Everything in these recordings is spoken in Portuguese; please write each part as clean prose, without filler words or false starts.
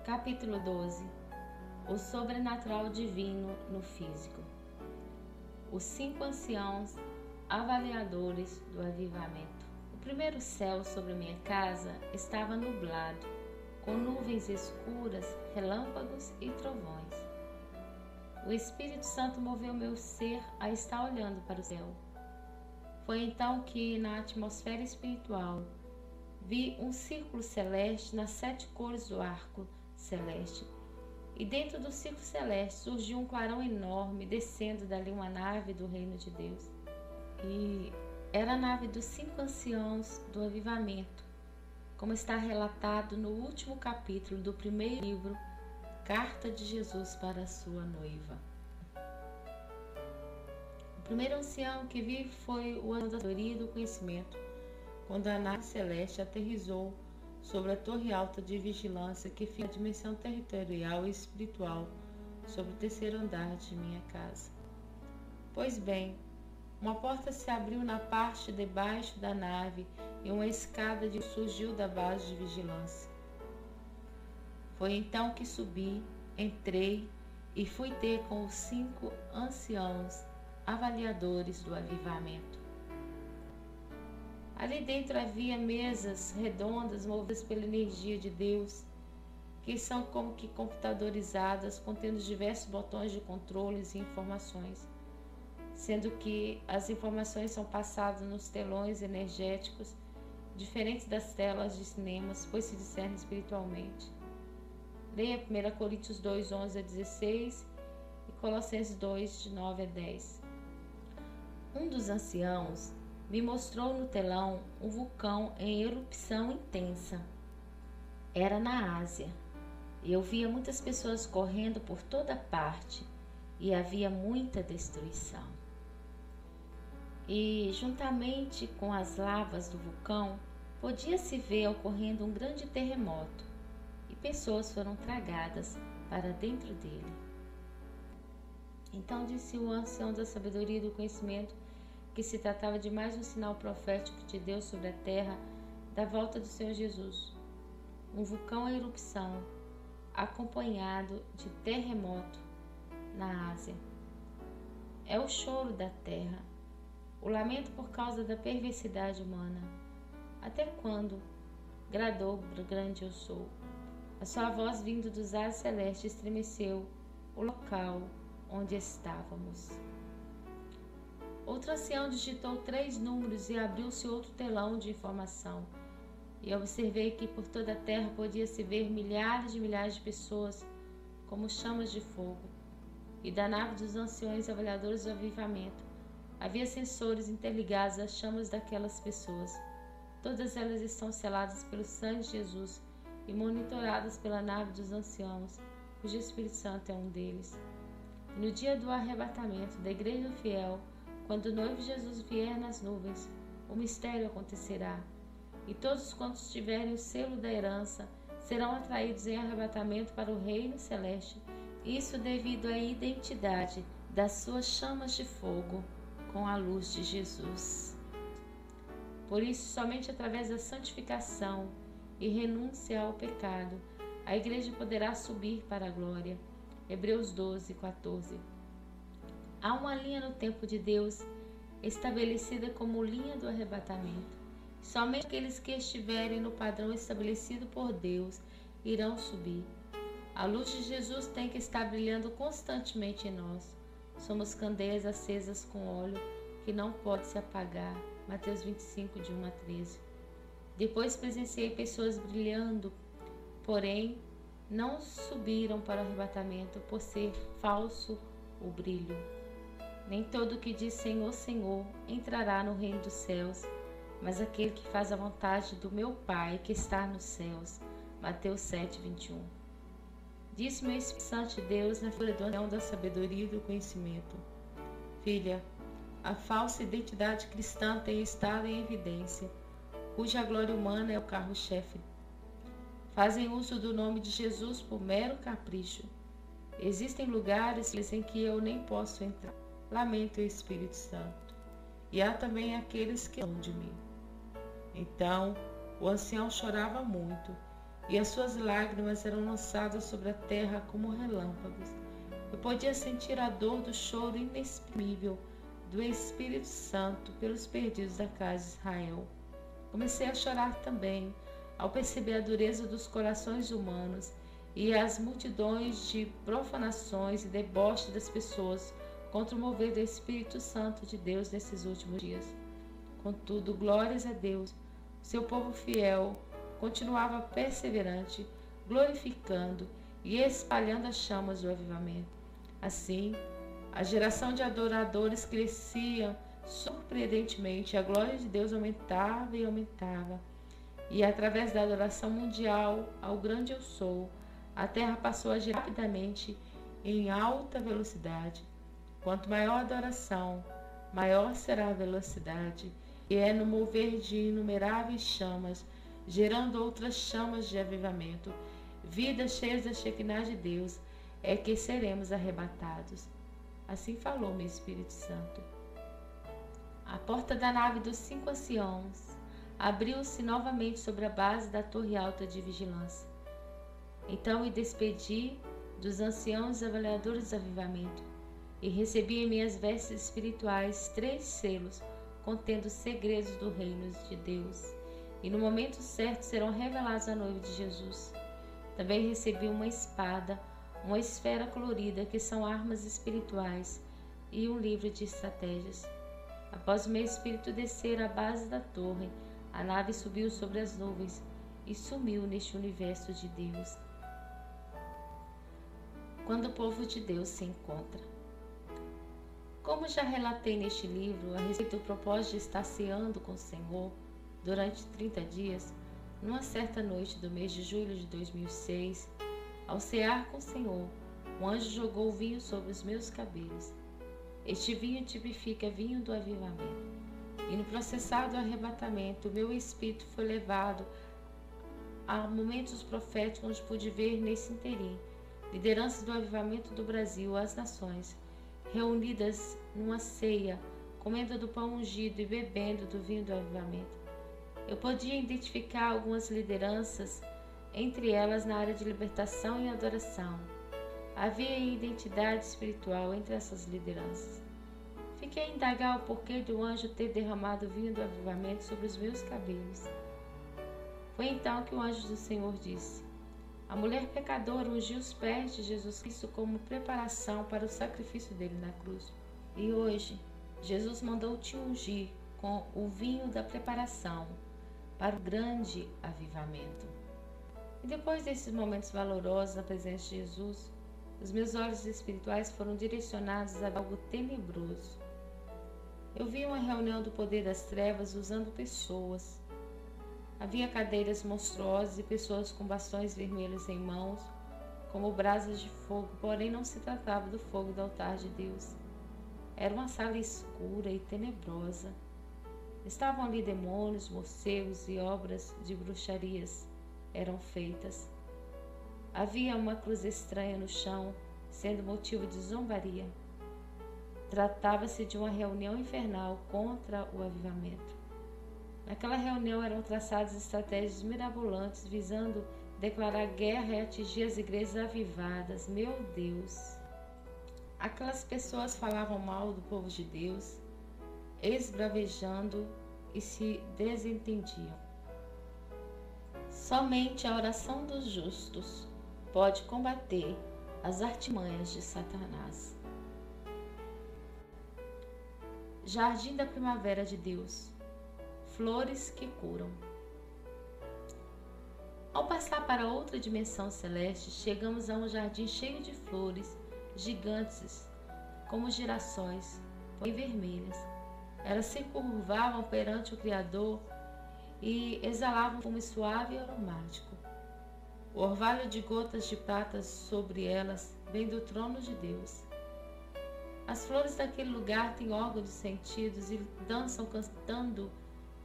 Capítulo 12. O sobrenatural divino no físico. Os 5 anciãos avaliadores do avivamento. O primeiro céu sobre minha casa estava nublado, com nuvens escuras, relâmpagos e trovões. O Espírito Santo moveu meu ser a estar olhando para o céu. Foi então que, na atmosfera espiritual, vi um círculo celeste nas 7 cores do arco celeste. E dentro do círculo celeste surgiu um clarão enorme, descendo dali uma nave do reino de Deus. E era a nave dos 5 anciãos do avivamento, como está relatado no último capítulo do primeiro livro, Carta de Jesus para a sua noiva. O primeiro ancião que vi foi o ancião da sabedoria e do conhecimento, quando a nave celeste aterrissou sobre a torre alta de vigilância que fica na dimensão territorial e espiritual sobre o terceiro andar de minha casa. Pois bem, uma porta se abriu na parte de baixo da nave e uma escada surgiu da base de vigilância. Foi então que subi, entrei e fui ter com os 5 anciãos avaliadores do avivamento. Ali dentro havia mesas redondas movidas pela energia de Deus, que são como que computadorizadas, contendo diversos botões de controles e informações, sendo que as informações são passadas nos telões energéticos, diferentes das telas de cinemas, pois se discernem espiritualmente. Leia 1 Coríntios 2, 11 a 16 e Colossenses 2, de 9 a 10. Um dos anciãos me mostrou no telão um vulcão em erupção intensa. Era na Ásia, e eu via muitas pessoas correndo por toda parte, e havia muita destruição. E, juntamente com as lavas do vulcão, podia-se ver ocorrendo um grande terremoto, e pessoas foram tragadas para dentro dele. Então disse o ancião da sabedoria e do conhecimento que se tratava de mais um sinal profético de Deus sobre a terra da volta do Senhor Jesus. Um vulcão em erupção, acompanhado de terremoto na Ásia. É o choro da terra, o lamento por causa da perversidade humana. Até quando, bradou grande eu sou. A sua voz vindo dos ares celestes estremeceu o local onde estávamos. Outro ancião digitou 3 números e abriu-se outro telão de informação. E observei que por toda a terra podia-se ver milhares de pessoas como chamas de fogo. E da nave dos anciões avaliadores do avivamento havia sensores interligados às chamas daquelas pessoas. Todas elas estão seladas pelo sangue de Jesus e monitoradas pela nave dos anciãos, cujo Espírito Santo é um deles. E no dia do arrebatamento da igreja fiel, quando o noivo Jesus vier nas nuvens, o mistério acontecerá, e todos quantos tiverem o selo da herança serão atraídos em arrebatamento para o reino celeste, isso devido à identidade das suas chamas de fogo com a luz de Jesus. Por isso, somente através da santificação e renúncia ao pecado, a igreja poderá subir para a glória. Hebreus 12, 14. Há uma linha no tempo de Deus estabelecida como linha do arrebatamento. Somente aqueles que estiverem no padrão estabelecido por Deus irão subir. A luz de Jesus tem que estar brilhando constantemente em nós. Somos candeias acesas com óleo que não pode se apagar. Mateus 25, de 1 a 13. Depois presenciei pessoas brilhando, porém não subiram para o arrebatamento por ser falso o brilho. Nem todo o que diz Senhor, Senhor entrará no reino dos céus, mas aquele que faz a vontade do meu Pai que está nos céus. Mateus 7, 21. Disse meu Espírito Santo de Deus na figura do ancião da sabedoria e do conhecimento: Filha, a falsa identidade cristã tem estado em evidência, cuja glória humana é o carro-chefe. Fazem uso do nome de Jesus por mero capricho. Existem lugares em que eu nem posso entrar. Lamento o Espírito Santo. E há também aqueles que são de mim. Então o ancião chorava muito e as suas lágrimas eram lançadas sobre a terra como relâmpagos. Eu podia sentir a dor do choro inexprimível do Espírito Santo pelos perdidos da casa de Israel. Comecei a chorar também, ao perceber a dureza dos corações humanos e as multidões de profanações e deboche das pessoas contra o mover do Espírito Santo de Deus nesses últimos dias. Contudo, glórias a Deus, seu povo fiel continuava perseverante, glorificando e espalhando as chamas do avivamento. Assim, a geração de adoradores crescia surpreendentemente, a glória de Deus aumentava e aumentava, e através da adoração mundial ao grande Eu Sou, a terra passou a girar rapidamente em alta velocidade. Quanto maior a adoração, maior será a velocidade, e é no mover de inumeráveis chamas, gerando outras chamas de avivamento, vidas cheias da Shekinah de Deus, é que seremos arrebatados. Assim falou meu Espírito Santo. A porta da nave dos 5 anciãos abriu-se novamente sobre a base da torre alta de vigilância. Então me despedi dos anciãos avaliadores do avivamento e recebi em minhas vestes espirituais 3 selos contendo segredos do reino de Deus, e no momento certo serão revelados à noiva de Jesus. Também recebi uma espada, uma esfera colorida, que são armas espirituais, e um livro de estratégias. Após o meu espírito descer à base da torre, a nave subiu sobre as nuvens e sumiu neste universo de Deus. Quando o povo de Deus se encontra. Como já relatei neste livro a respeito do propósito de estar ceando com o Senhor durante 30 dias, numa certa noite do mês de julho de 2006, ao cear com o Senhor, o anjo jogou vinho sobre os meus cabelos. Este vinho tipifica vinho do avivamento. E no processar do arrebatamento, o meu espírito foi levado a momentos proféticos onde pude ver nesse interim lideranças do avivamento do Brasil, as nações, reunidas numa ceia, comendo do pão ungido e bebendo do vinho do avivamento. Eu podia identificar algumas lideranças, entre elas na área de libertação e adoração. Havia identidade espiritual entre essas lideranças. Fiquei a indagar o porquê do anjo ter derramado o vinho do avivamento sobre os meus cabelos. Foi então que o anjo do Senhor disse: a mulher pecadora ungiu os pés de Jesus Cristo como preparação para o sacrifício dele na cruz. E hoje, Jesus mandou te ungir com o vinho da preparação para o grande avivamento. E depois desses momentos valorosos na presença de Jesus, os meus olhos espirituais foram direcionados a algo tenebroso. Eu vi uma reunião do poder das trevas usando pessoas. Havia cadeiras monstruosas e pessoas com bastões vermelhos em mãos, como brasas de fogo, porém não se tratava do fogo do altar de Deus. Era uma sala escura e tenebrosa. Estavam ali demônios, morcegos e obras de bruxarias eram feitas. Havia uma cruz estranha no chão, sendo motivo de zombaria. Tratava-se de uma reunião infernal contra o avivamento. Naquela reunião eram traçadas estratégias mirabolantes visando declarar guerra e atingir as igrejas avivadas. Meu Deus! Aquelas pessoas falavam mal do povo de Deus, esbravejando e se desentendiam. Somente a oração dos justos pode combater as artimanhas de Satanás. Jardim da Primavera de Deus. Flores que curam. Ao passar para outra dimensão celeste, chegamos a um jardim cheio de flores gigantes, como girassóis, porém vermelhas. Elas se curvavam perante o Criador e exalavam um fumo suave e aromático. O orvalho de gotas de prata sobre elas vem do trono de Deus. As flores daquele lugar têm órgãos de sentidos e dançam cantando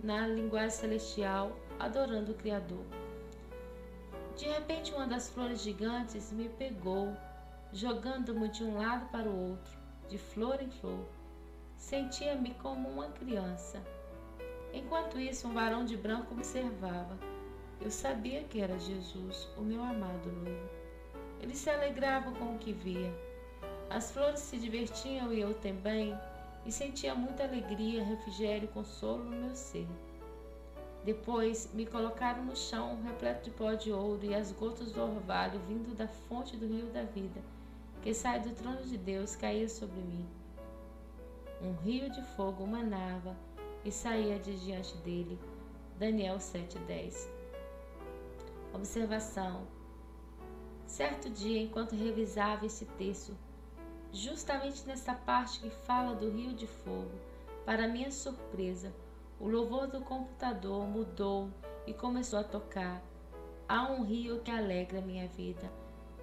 na linguagem celestial, adorando o Criador. De repente, uma das flores gigantes me pegou, jogando-me de um lado para o outro, de flor em flor. Sentia-me como uma criança. Enquanto isso, um varão de branco me observava. Eu sabia que era Jesus, o meu amado noivo. Ele se alegrava com o que via. As flores se divertiam e eu também, e sentia muita alegria, refrigério e consolo no meu ser. Depois me colocaram no chão, repleto de pó de ouro e as gotas do orvalho vindo da fonte do rio da vida, que sai do trono de Deus, caía sobre mim. Um rio de fogo manava e saía de diante dele. Daniel 7:10. Observação. Certo dia, enquanto revisava esse texto, justamente nessa parte que fala do rio de fogo, para minha surpresa, o louvor do computador mudou e começou a tocar. Há um rio que alegra minha vida.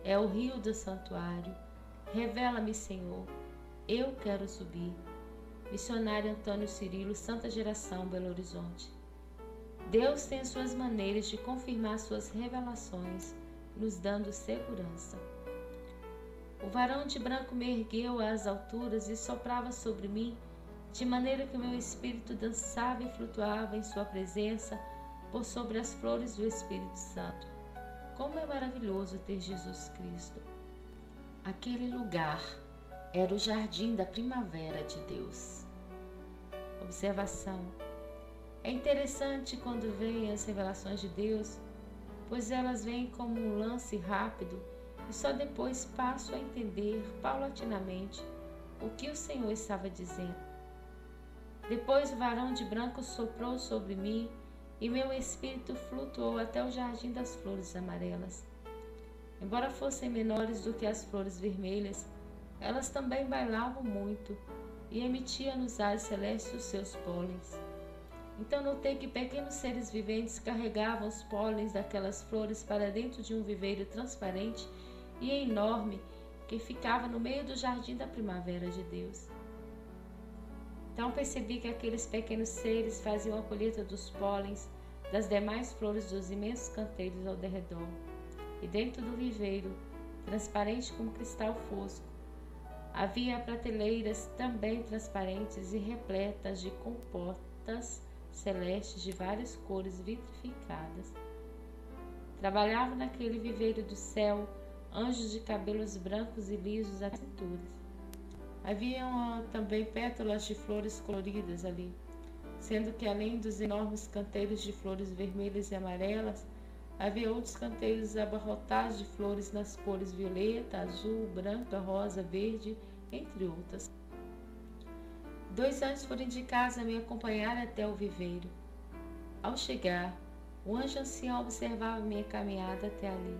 É o rio do santuário. Revela-me, Senhor. Eu quero subir. Missionário Antônio Cirilo, Santa Geração, Belo Horizonte. Deus tem as suas maneiras de confirmar suas revelações, nos dando segurança. O varão de branco me ergueu às alturas e soprava sobre mim, de maneira que o meu espírito dançava e flutuava em sua presença por sobre as flores do Espírito Santo. Como é maravilhoso ter Jesus Cristo! Aquele lugar era o jardim da primavera de Deus. Observação. É interessante quando vêm as revelações de Deus, pois elas vêm como um lance rápido e só depois passo a entender paulatinamente o que o Senhor estava dizendo. Depois o varão de branco soprou sobre mim e meu espírito flutuou até o jardim das flores amarelas. Embora fossem menores do que as flores vermelhas, elas também bailavam muito e emitiam nos ares celestes os seus pólens. Então notei que pequenos seres viventes carregavam os pólens daquelas flores para dentro de um viveiro transparente e enorme que ficava no meio do jardim da primavera de Deus. Então percebi que aqueles pequenos seres faziam a colheita dos pólens das demais flores dos imensos canteiros ao derredor. E dentro do viveiro, transparente como cristal fosco, havia prateleiras também transparentes e repletas de compotas celestes de várias cores vitrificadas. Trabalhavam naquele viveiro do céu anjos de cabelos brancos e lisos às cinturas. Haviam também pétalas de flores coloridas ali, sendo que além dos enormes canteiros de flores vermelhas e amarelas, havia outros canteiros abarrotados de flores nas cores violeta, azul, branca, rosa, verde, entre outras. 2 anjos foram indicados a me acompanhar até o viveiro. Ao chegar, o anjo ancião observava minha caminhada até ali.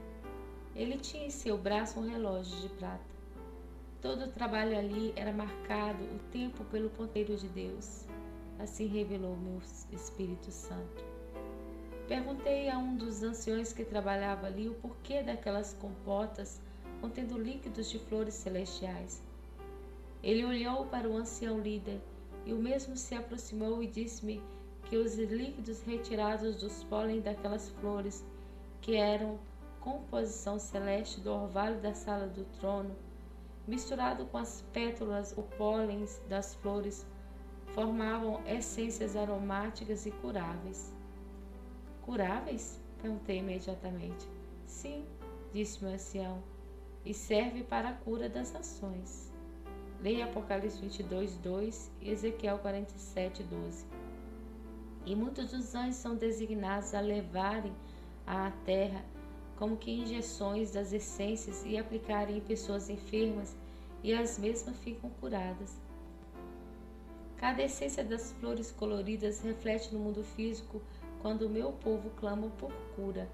Ele tinha em seu braço um relógio de prata. Todo o trabalho ali era marcado o tempo pelo ponteiro de Deus. Assim revelou meu Espírito Santo. Perguntei a um dos anciões que trabalhava ali o porquê daquelas compotas contendo líquidos de flores celestiais. Ele olhou para o ancião líder e o mesmo se aproximou e disse-me que os líquidos retirados dos pólen daquelas flores, que eram composição celeste do orvalho da sala do trono, misturado com as pétalas ou pólens das flores, formavam essências aromáticas e curáveis. Curáveis? Perguntei imediatamente. Sim, disse o ancião, e serve para a cura das nações. Leia Apocalipse 22:2 e Ezequiel 47:12. E muitos dos anjos são designados a levarem à terra como que injeções das essências e aplicarem em pessoas enfermas, e as mesmas ficam curadas. Cada essência das flores coloridas reflete no mundo físico quando o meu povo clama por cura.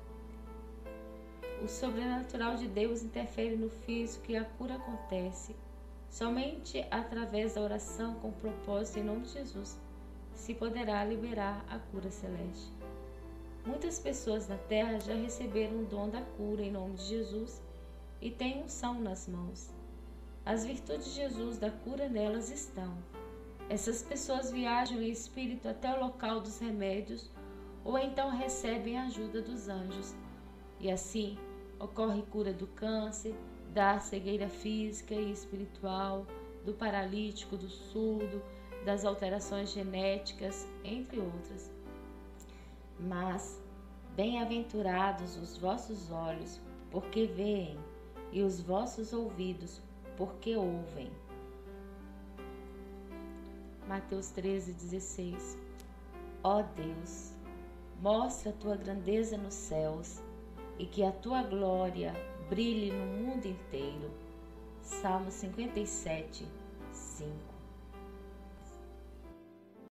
O sobrenatural de Deus interfere no físico e a cura acontece. Somente através da oração com propósito em nome de Jesus se poderá liberar a cura celeste. Muitas pessoas na terra já receberam o dom da cura em nome de Jesus e têm unção nas mãos. As virtudes de Jesus da cura nelas estão. Essas pessoas viajam em espírito até o local dos remédios ou então recebem a ajuda dos anjos. E assim ocorre cura do câncer, da cegueira física e espiritual, do paralítico, do surdo, das alterações genéticas, entre outras. Mas Bem-aventurados os vossos olhos, porque veem, e os vossos ouvidos, porque ouvem. Mateus 13:16. Ó Deus, mostra a tua grandeza nos céus e que a tua glória brilhe no mundo inteiro. Salmo 57:5.